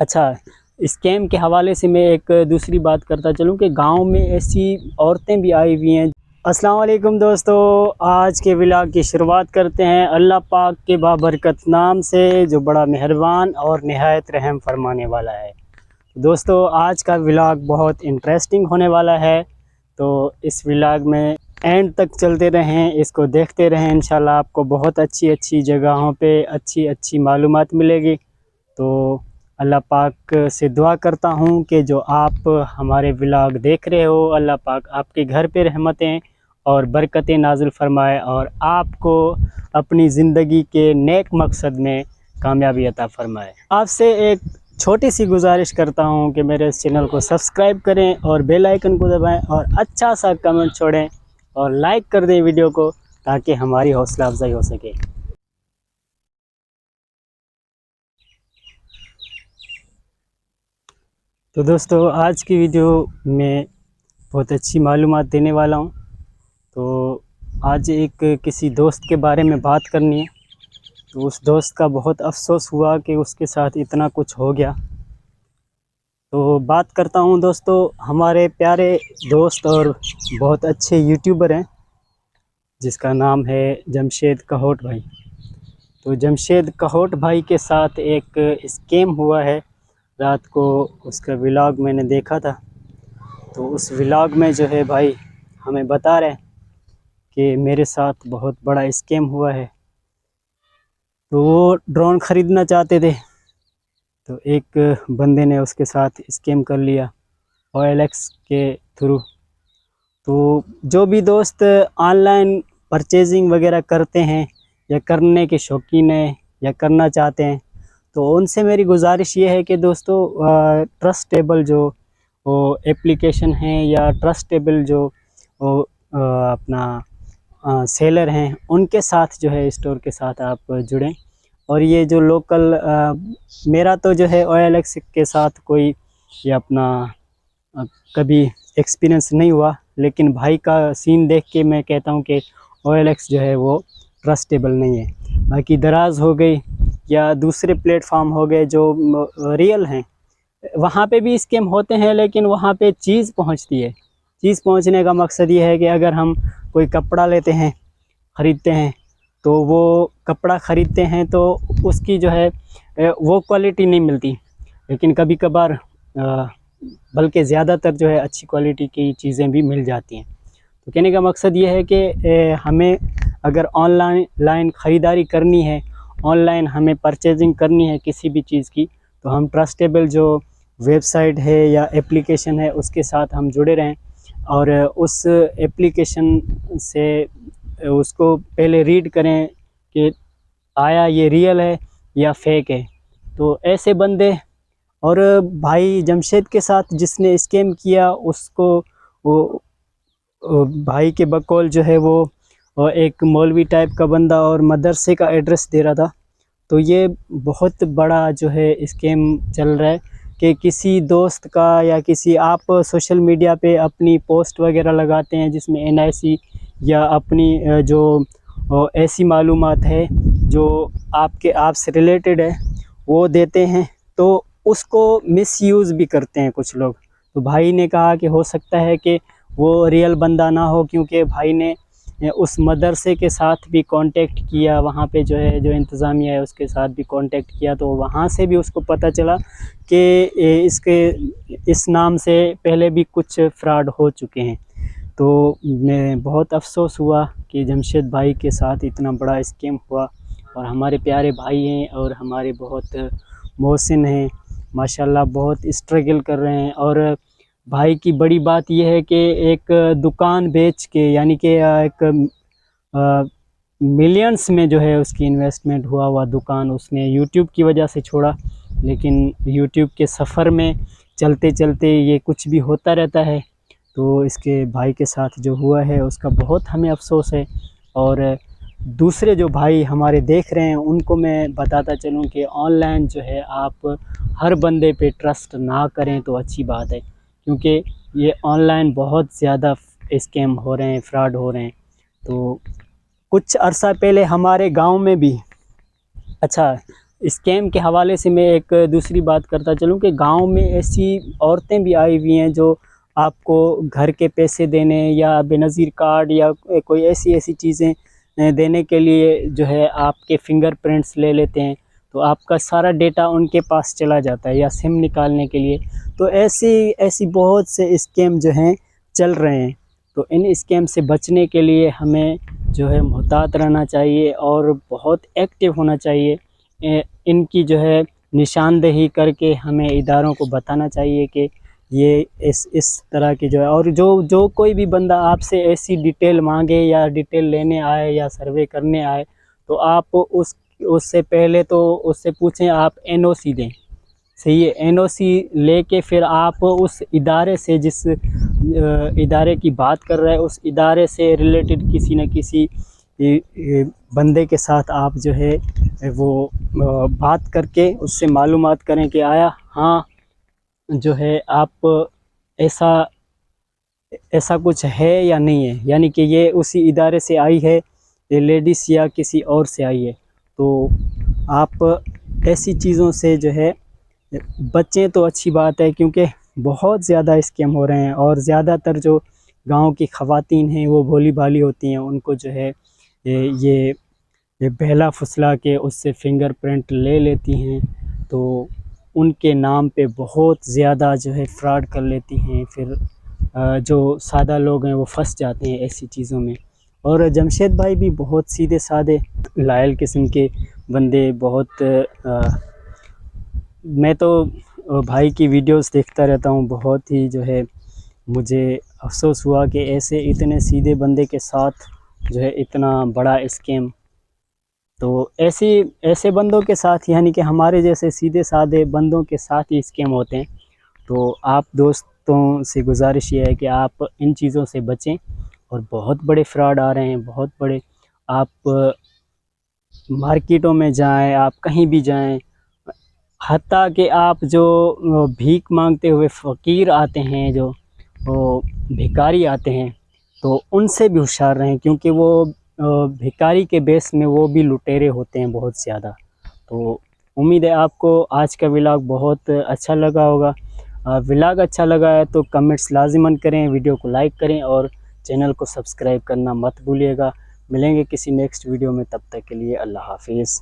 अच्छा, स्कैम के हवाले से मैं एक दूसरी बात करता चलूँ कि गांव में ऐसी औरतें भी आई हुई हैं। अस्सलाम वालेकुम दोस्तों, आज के व्लॉग की शुरुआत करते हैं अल्लाह पाक के बाबरकत नाम से, जो बड़ा मेहरबान और निहायत रहम फरमाने वाला है। दोस्तों, आज का व्लॉग बहुत इंटरेस्टिंग होने वाला है, तो इस व्लॉग में एंड तक चलते रहें, इसको देखते रहें। इंशाल्लाह आपको बहुत अच्छी अच्छी जगहों पे अच्छी अच्छी मालूमात मिलेगी। तो अल्लाह पाक से दुआ करता हूँ कि जो आप हमारे व्लॉग देख रहे हो, अल्लाह पाक आपके घर पे रहमतें और बरकतें नाज़िल फरमाए और आपको अपनी ज़िंदगी के नेक मकसद में कामयाबी अता फरमाए। आपसे एक छोटी सी गुजारिश करता हूँ कि मेरे इस चैनल को सब्सक्राइब करें और बेल आइकन को दबाएं और अच्छा सा कमेंट छोड़ें और लाइक कर दें वीडियो को, ताकि हमारी हौसला अफजाई हो सके। तो दोस्तों, आज की वीडियो में बहुत अच्छी मालूमात देने वाला हूँ। तो आज एक किसी दोस्त के बारे में बात करनी है। तो उस दोस्त का बहुत अफसोस हुआ कि उसके साथ इतना कुछ हो गया। तो बात करता हूँ दोस्तों, हमारे प्यारे दोस्त और बहुत अच्छे यूट्यूबर हैं, जिसका नाम है जमशेद कहोट भाई। तो जमशेद कहोट भाई के साथ एक स्कैम हुआ है। रात को उसका व्लॉग मैंने देखा था। तो उस व्लॉग में जो है भाई हमें बता रहे हैं कि मेरे साथ बहुत बड़ा स्कैम हुआ है। तो वो ड्रोन ख़रीदना चाहते थे, तो एक बंदे ने उसके साथ स्कैम कर लिया OLX के थ्रू। तो जो भी दोस्त ऑनलाइन परचेजिंग वगैरह करते हैं या करने के शौकीन हैं या करना चाहते हैं, तो उनसे मेरी गुजारिश ये है कि दोस्तों, ट्रस्टेबल जो वो एप्लीकेशन हैं या ट्रस्टेबल जो वो अपना सेलर हैं, उनके साथ जो है स्टोर के साथ आप जुड़ें। और ये जो लोकल मेरा तो जो है OLX के साथ कोई ये अपना कभी एक्सपीरियंस नहीं हुआ, लेकिन भाई का सीन देख के मैं कहता हूँ कि OLX जो है वो ट्रस्टेबल नहीं है। बाकी दराज हो गई या दूसरे प्लेटफॉर्म हो गए जो रियल हैं, वहाँ पे भी स्कैम होते हैं, लेकिन वहाँ पे चीज़ पहुँचती है। चीज़ पहुँचने का मकसद ये है कि अगर हम कोई कपड़ा लेते हैं, ख़रीदते हैं, तो वो कपड़ा ख़रीदते हैं तो उसकी जो है वो क्वालिटी नहीं मिलती, लेकिन कभी कभार बल्कि ज़्यादातर जो है अच्छी क्वालिटी की चीज़ें भी मिल जाती हैं। तो कहने का मकसद ये है कि हमें अगर ऑनलाइन ख़रीदारी करनी है, ऑनलाइन हमें परचेजिंग करनी है किसी भी चीज़ की, तो हम ट्रस्टेबल जो वेबसाइट है या एप्लीकेशन है उसके साथ हम जुड़े रहें और उस एप्लीकेशन से उसको पहले रीड करें कि आया ये रियल है या फेक है। तो ऐसे बंदे और भाई जमशेद के साथ जिसने स्कैम किया, उसको वो भाई के बकौल जो है वो एक मौलवी टाइप का बंदा और मदरसे का एड्रेस दे रहा था। तो ये बहुत बड़ा जो है स्कैम चल रहा है कि किसी दोस्त का या किसी आप सोशल मीडिया पे अपनी पोस्ट वगैरह लगाते हैं जिसमें NIC या अपनी जो ऐसी मालूमात है जो आपसे रिलेटेड है वो देते हैं, तो उसको मिसयूज़ भी करते हैं कुछ लोग। तो भाई ने कहा कि हो सकता है कि वो रियल बंदा ना हो, क्योंकि भाई ने उस मदरसे के साथ भी कांटेक्ट किया, वहाँ पे जो है जो इंतज़ामिया है उसके साथ भी कांटेक्ट किया, तो वहाँ से भी उसको पता चला कि इस नाम से पहले भी कुछ फ्रॉड हो चुके हैं। तो मैं बहुत अफसोस हुआ कि जमशेद भाई के साथ इतना बड़ा स्कैम हुआ। और हमारे प्यारे भाई हैं और हमारे बहुत मोहसिन हैं, माशाल्लाह बहुत स्ट्रगल कर रहे हैं। और भाई की बड़ी बात यह है कि एक दुकान बेच के, यानी कि एक मिलियंस में जो है उसकी इन्वेस्टमेंट हुआ दुकान उसने यूट्यूब की वजह से छोड़ा, लेकिन यूट्यूब के सफ़र में चलते चलते ये कुछ भी होता रहता है। तो इसके भाई के साथ जो हुआ है उसका बहुत हमें अफसोस है। और दूसरे जो भाई हमारे देख रहे हैं उनको मैं बताता चलूँ कि ऑनलाइन जो है आप हर बंदे पे ट्रस्ट ना करें तो अच्छी बात है, क्योंकि ये ऑनलाइन बहुत ज़्यादा स्कैम हो रहे हैं, फ्रॉड हो रहे हैं। तो कुछ अर्सा पहले हमारे गांव में भी, अच्छा स्कैम के हवाले से मैं एक दूसरी बात करता चलूँ कि गांव में ऐसी औरतें भी आई हुई हैं जो आपको घर के पैसे देने या बेनज़ीर कार्ड या कोई ऐसी ऐसी चीज़ें देने के लिए जो है आपके फिंगरप्रिंट्स ले लेते हैं, तो आपका सारा डेटा उनके पास चला जाता है, या सिम निकालने के लिए। तो ऐसी ऐसी बहुत से स्कैम जो हैं चल रहे हैं। तो इन स्कैम से बचने के लिए हमें जो है मुहतात रहना चाहिए और बहुत एक्टिव होना चाहिए। इनकी जो है निशानदेही करके हमें इदारों को बताना चाहिए कि ये इस तरह की जो है, और जो कोई भी बंदा आपसे ऐसी डिटेल मांगे या डिटेल लेने आए या सर्वे करने आए, तो आप उससे पहले तो उससे पूछें, आप एनओसी दें। सही है, एनओसी लेके फिर आप उस इदारे से, जिस इदारे की बात कर रहे हैं, उस इदारे से रिलेटेड किसी न किसी बंदे के साथ आप जो है वो बात करके उससे मालूमात करें कि आया हाँ जो है आप ऐसा कुछ है या नहीं है, यानी कि ये उसी इदारे से आई है, ये लेडीज़ या किसी और से आई है। तो आप ऐसी चीज़ों से जो है बचें तो अच्छी बात है, क्योंकि बहुत ज़्यादा स्कैम हो रहे हैं। और ज़्यादातर जो गांव की ख़वातीन हैं वो भोली भाली होती हैं, उनको जो है ये बहला फुसला के उससे फिंगरप्रिंट ले लेती हैं, तो उनके नाम पे बहुत ज़्यादा जो है फ्रॉड कर लेती हैं। फिर जो सादा लोग हैं वो फंस जाते हैं ऐसी चीज़ों में। और जमशेद भाई भी बहुत सीधे साधे लायल किस्म के बंदे, बहुत मैं तो भाई की वीडियोस देखता रहता हूँ। बहुत ही जो है मुझे अफसोस हुआ कि ऐसे इतने सीधे बंदे के साथ जो है इतना बड़ा स्कैम। तो ऐसे बंदों के साथ, यानी कि हमारे जैसे सीधे साधे बंदों के साथ ही स्कैम होते हैं। तो आप दोस्तों से गुजारिश ये है कि आप इन चीज़ों से बचें। और बहुत बड़े फ्रॉड आ रहे हैं, बहुत बड़े। आप मार्केटों में जाएं, आप कहीं भी जाएं, हत्ता कि आप जो भीख मांगते हुए फ़कीर आते हैं, जो वो भिखारी आते हैं, तो उनसे भी होशियार रहें, क्योंकि वो भिखारी के बेस में वो भी लुटेरे होते हैं बहुत ज़्यादा। तो उम्मीद है आपको आज का व्लॉग बहुत अच्छा लगा होगा। व्लॉग अच्छा लगा है तो कमेंट्स लाजिमन करें, वीडियो को लाइक करें और चैनल को सब्सक्राइब करना मत भूलिएगा। मिलेंगे किसी नेक्स्ट वीडियो में, तब तक के लिए अल्लाह हाफिज़।